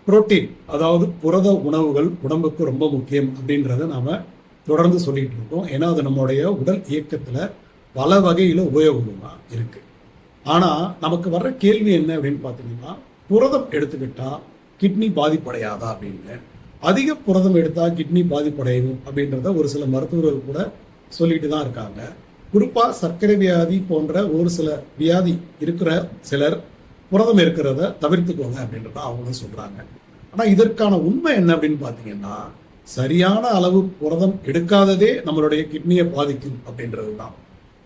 Protein, அதாவது புரத உணவுகள் உடம்புக்கு ரொம்ப முக்கியம் அப்படின்றத நாம தொடர்ந்து சொல்லிட்டு இருக்கோம். ஏன்னா அது நம்மளுடைய உடல் இயக்கத்துல பல வகையில உபயோகமா இருக்கு. ஆனா நமக்கு வர்ற கேள்வி என்ன அப்படின்னு பாத்தீங்கன்னா, புரதம் எடுத்துக்கிட்டா கிட்னி பாதிப்படையாதா அப்படின்னு. அதிக புரதம் எடுத்தா கிட்னி பாதிப்படையும் அப்படின்றத ஒரு சில மருத்துவர்கள் கூட சொல்லிட்டு தான் இருக்காங்க. குறிப்பா சர்க்கரை வியாதி போன்ற ஒரு சில வியாதி இருக்கிற சிலர் புரதம் இருக்கிறத தவிர்த்துக்கோங்க அப்படின்றத அவங்களும் சொல்றாங்க. ஆனா இதற்கான உண்மை என்ன அப்படின்னு பாத்தீங்கன்னா, சரியான அளவு புரதம் எடுக்காததே நம்மளுடைய கிட்னியை பாதிக்கும் அப்படின்றது தான்.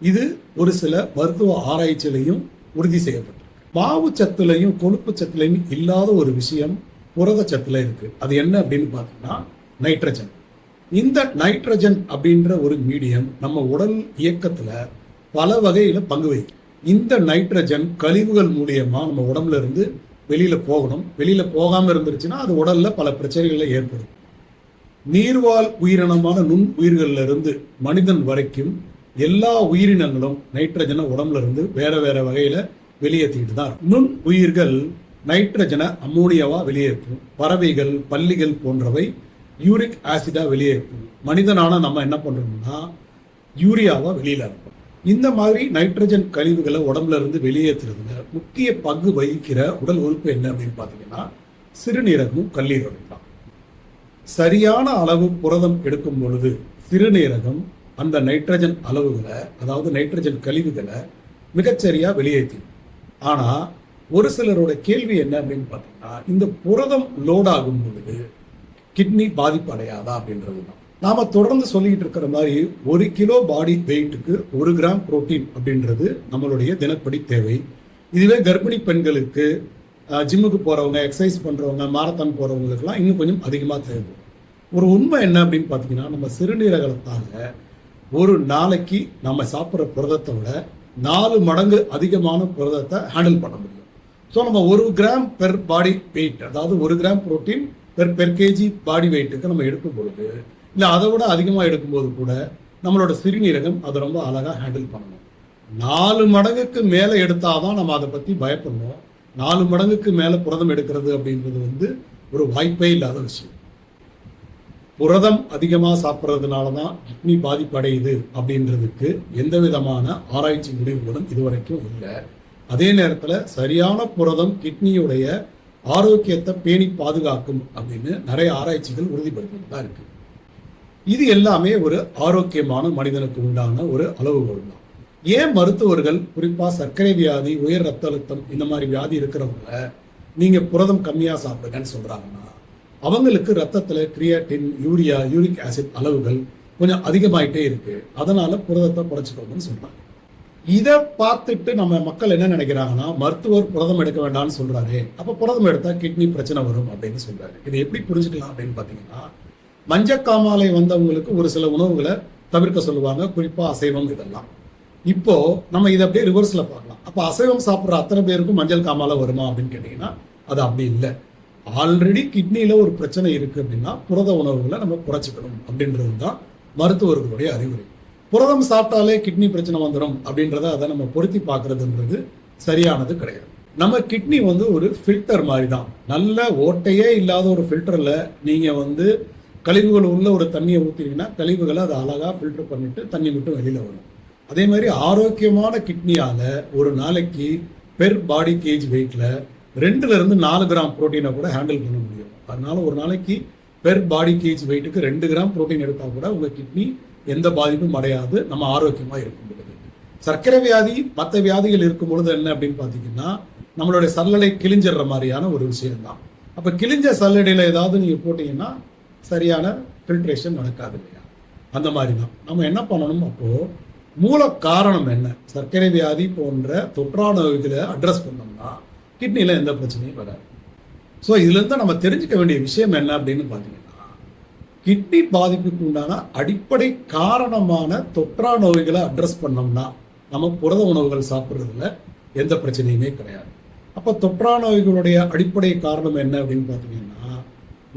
இது ஒரு சில மருத்துவ ஆராய்ச்சியிலையும் உறுதி செய்யப்பட்டிருக்கு. மாவு சத்துலையும் கொழுப்பு சத்துலையும் இல்லாத ஒரு விஷயம் புரத சத்துல இருக்கு. அது என்ன அப்படின்னு பாத்தீங்கன்னா நைட்ரஜன். இந்த நைட்ரஜன் அப்படின்ற ஒரு மீடியம் நம்ம உடல் இயக்கத்துல பல வகையில பங்கு வகிக்கும். இந்த நைட்ரஜன் கழிவுகள் மூலியமா நம்ம உடம்புல இருந்து வெளியில போகணும். வெளியில போகாம இருந்துருச்சுன்னா அது உடல்ல பல பிரச்சனைகளை ஏற்படும். நீர்வாழ் உயிரினமான நுண் உயிர்கள்ல இருந்து மனிதன் வரைக்கும் எல்லா உயிரினங்களும் நைட்ரஜனை உடம்புல இருந்து வேற வேற வகையில வெளியேற்றிட்டு தான். நுண் உயிர்கள் நைட்ரஜனை அம்மோனியாவா வெளியேற்றும். பறவைகள், பல்லிகள் போன்றவை யூரிக் ஆசிடா வெளியேற்றும். மனிதனான நம்ம என்ன பண்றோம்னா யூரியாவா வெளியில அனுப்பும். இந்த மாதிரி நைட்ரஜன் கழிவுகளை உடம்புல இருந்து வெளியேற்றுறதுல முக்கிய பங்கு வகிக்கிற உடல் உறுப்பு என்ன அப்படின்னு பாத்தீங்கன்னா சிறுநீரகமும் கல்லீரலும் தான். சரியான அளவு புரதம் எடுக்கும் பொழுது சிறுநீரகம் அந்த நைட்ரஜன் அளவுகளை, அதாவது நைட்ரஜன் கழிவுகளை மிகச்சரியா வெளியேற்றும். ஆனா ஒரு சிலரோட கேள்வி என்ன அப்படின்னு பாத்தீங்கன்னா, இந்த புரதம் லோட் ஆகும் பொழுது கிட்னி பாதிப்பு அடையாதா அப்படின்றது தான். நாம தொடர்ந்து சொல்லிட்டு இருக்கிற மாதிரி 1 கிலோ பாடி வெயிட்டுக்கு 1 கிராம் புரோட்டீன் அப்படின்றது நம்மளுடைய தினப்படி தேவை. இதுவே கர்ப்பிணி பெண்களுக்கு, ஜிம்முக்கு போறவங்க, எக்ஸசைஸ் பண்றவங்க, மாரத்தான் போறவங்களுக்குலாம் இன்னும் கொஞ்சம் அதிகமா தேவைப்படும். ஒரு உண்மை என்ன அப்படின்னு பாத்தீங்கன்னா, நம்ம சிறுநீரகத்தால ஒரு நாளைக்கு நம்ம சாப்பிட்ற புரதத்தை விட 4 மடங்கு அதிகமான புரதத்தை ஹேண்டில் பண்ண முடியும். ஸோ நம்ம 1 கிராம் பெர் பாடி வெயிட், அதாவது 1 கிராம் புரோட்டீன் பெர் கேஜி பாடி வெயிட்டுக்கு நம்ம எடுக்கும் பொழுது, இல்லை அதை விட அதிகமாக எடுக்கும்போது கூட நம்மளோட சிறுநீரகம் அதை ரொம்ப அழகாக ஹேண்டில் பண்ணணும். 4 மடங்குக்கு மேலே எடுத்தாதான் நம்ம அதை பற்றி பயப்படணும். 4 மடங்குக்கு மேலே புரதம் எடுக்கிறது அப்படின்றது ஒரு வாய்ப்பே இல்லாத விஷயம். புரதம் அதிகமாக சாப்பிட்றதுனால தான் கிட்னி பாதிப்படையுது அப்படின்றதுக்கு எந்த விதமான ஆராய்ச்சி முடிவுகளும் இதுவரைக்கும் இல்லை. அதே நேரத்தில் சரியான புரதம் கிட்னியுடைய ஆரோக்கியத்தை பேணி பாதுகாக்கும் அப்படின்னு நிறைய ஆராய்ச்சிகள் உறுதிப்படுத்திட்டு தான் இருக்கு. இது எல்லாமே ஒரு ஆரோக்கியமான மனிதனுக்கு உண்டான ஒரு அளவுகோல் தான். ஏன் மருத்துவர்கள் குறிப்பா சர்க்கரை வியாதி, உயர் ரத்த அழுத்தம் இந்த மாதிரி வியாதி இருக்கிறவங்க நீங்க புரதம் கம்மியா சாப்பிடுங்கன்னு சொல்றாங்கன்னா, அவங்களுக்கு ரத்தத்துல கிரியாட்டின், யூரியா, யூரிக் ஆசிட் அளவுகள் கொஞ்சம் அதிகமாயிட்டே இருக்கு. அதனால புரதத்தை குறைச்சிக்கோங்கன்னு சொல்றாங்க. இதை பார்த்துட்டு நம்ம மக்கள் என்ன நினைக்கிறாங்கன்னா, மருத்துவர் புரதம் எடுக்க வேண்டாம்னு சொல்றாரு, அப்ப புரதம் எடுத்தா கிட்னி பிரச்சனை வரும் அப்படின்னு சொல்றாரு. இதை எப்படி புரிஞ்சுக்கலாம் அப்படின்னு பாத்தீங்கன்னா, மஞ்சக்காமாலை வந்தவங்களுக்கு ஒரு சில உணவுகளை தவிர்க்க சொல்லுவாங்க, குறிப்பா அசைவம் இதெல்லாம். இப்போ நம்ம இதை அப்படியே ரிவர்ஸ்ல பார்க்கலாம். அப்ப அசைவம் சாப்பிட்ற அத்தனை பேருக்கும் மஞ்சள் காமாலை வருமா அப்படின்னு கேட்டீங்கன்னா அது அப்படி இல்லை. ஆல்ரெடி கிட்னியில ஒரு பிரச்சனை இருக்கு அப்படின்னா புரத உணவுகளை நம்ம குறைச்சிக்கணும் அப்படின்றது தான் மருத்துவர்களுடைய அறிவுரை. புரதம் சாப்பிட்டாலே கிட்னி பிரச்சனை வந்துடும் அப்படின்றத அதை நம்ம பொருத்தி பார்க்கறதுன்றது சரியானது கிடையாது. நம்ம கிட்னி ஒரு ஃபில்டர் மாதிரி தான். நல்ல ஓட்டையே இல்லாத ஒரு ஃபில்டர்ல நீங்க கழிவுகள் உள்ள ஒரு தண்ணியை ஊற்றினீங்கன்னா கழிவுகளை அதை அழகா ஃபில்டர் பண்ணிட்டு தண்ணி மட்டும் வெளியில வரும். அதே மாதிரி ஆரோக்கியமான கிட்னியால ஒரு நாளைக்கு பெர் பாடி கேஜ் வெயிட்ல 2 to 4 கிராம் புரோட்டீனை கூட ஹேண்டில் பண்ண முடியும். அதனால ஒரு நாளைக்கு பெர் பாடி கேஜ் வெயிட்டுக்கு 2 கிராம் புரோட்டீன் எடுத்தா கூட உங்க கிட்னி எந்த பாதிப்பும் அடையாது, நம்ம ஆரோக்கியமா இருக்கும் பொழுது. சர்க்கரை வியாதி, மற்ற வியாதிகள் இருக்கும் பொழுது என்ன அப்படின்னு பாத்தீங்கன்னா, நம்மளுடைய சல்லடை கிழிஞ்சிடுற மாதிரியான ஒரு விஷயம் தான். அப்ப கிழிஞ்ச சல்லடையில ஏதாவது நீங்க போட்டீங்கன்னா சரியான ஃபில்ட்ரேஷன் நடக்காது இல்லையா? அந்த மாதிரி தான் நம்ம என்ன பண்ணணும். அப்போ மூல காரணம் என்ன? சர்க்கரை வியாதி போன்ற தொற்றா நோய்களை அட்ரஸ் பண்ணோம்னா கிட்னில எந்த பிரச்சனையும் வராது. ஸோ இதுல இருந்து நம்ம தெரிஞ்சுக்க வேண்டிய விஷயம் என்ன அப்படின்னு பாத்தீங்கன்னா, கிட்னி பாதிப்புக்கு உண்டான அடிப்படை காரணமான தொற்றா நோய்களை அட்ரஸ் பண்ணோம்னா நம்ம புரத உணவுகள் சாப்பிட்றதுல எந்த பிரச்சனையுமே கிடையாது. அப்ப தொற்றா நோய்களுடைய அடிப்படை காரணம் என்ன அப்படின்னு பாத்தீங்கன்னா,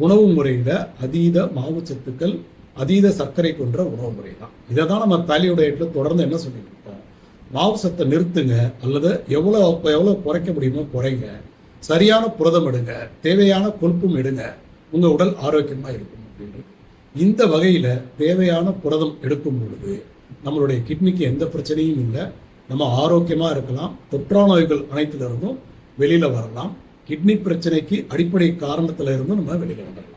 உணவு முறையில அதீத மாவுச்சத்துக்கள், அதீத சர்க்கரை கொன்ற உணவு முறை தான். இதை தான் நம்ம பேலியோ டயட்ல தொடர்ந்து என்ன சொல்லிட்டு இருக்கோம், மாவு சத்தை நிறுத்துங்க, அல்லது எவ்வளவு குறைக்க முடியுமோ குறைங்க. சரியான புரதம் எடுங்க, தேவையான கொழுப்பும் எடுங்க, உங்க உடல் ஆரோக்கியமா இருக்கும் அப்படின்றது. இந்த வகையில தேவையான புரதம் எடுக்கும் பொழுது நம்மளுடைய கிட்னிக்கு எந்த பிரச்சனையும் இல்லை, நம்ம ஆரோக்கியமா இருக்கலாம், தொற்றா நோய்கள் அனைத்துல இருந்தும் வெளியில வரலாம், கிட்னி பிரச்சனைக்கு அடிப்படை காரணத்துல இருந்தும் நம்ம வெளியில வரலாம்.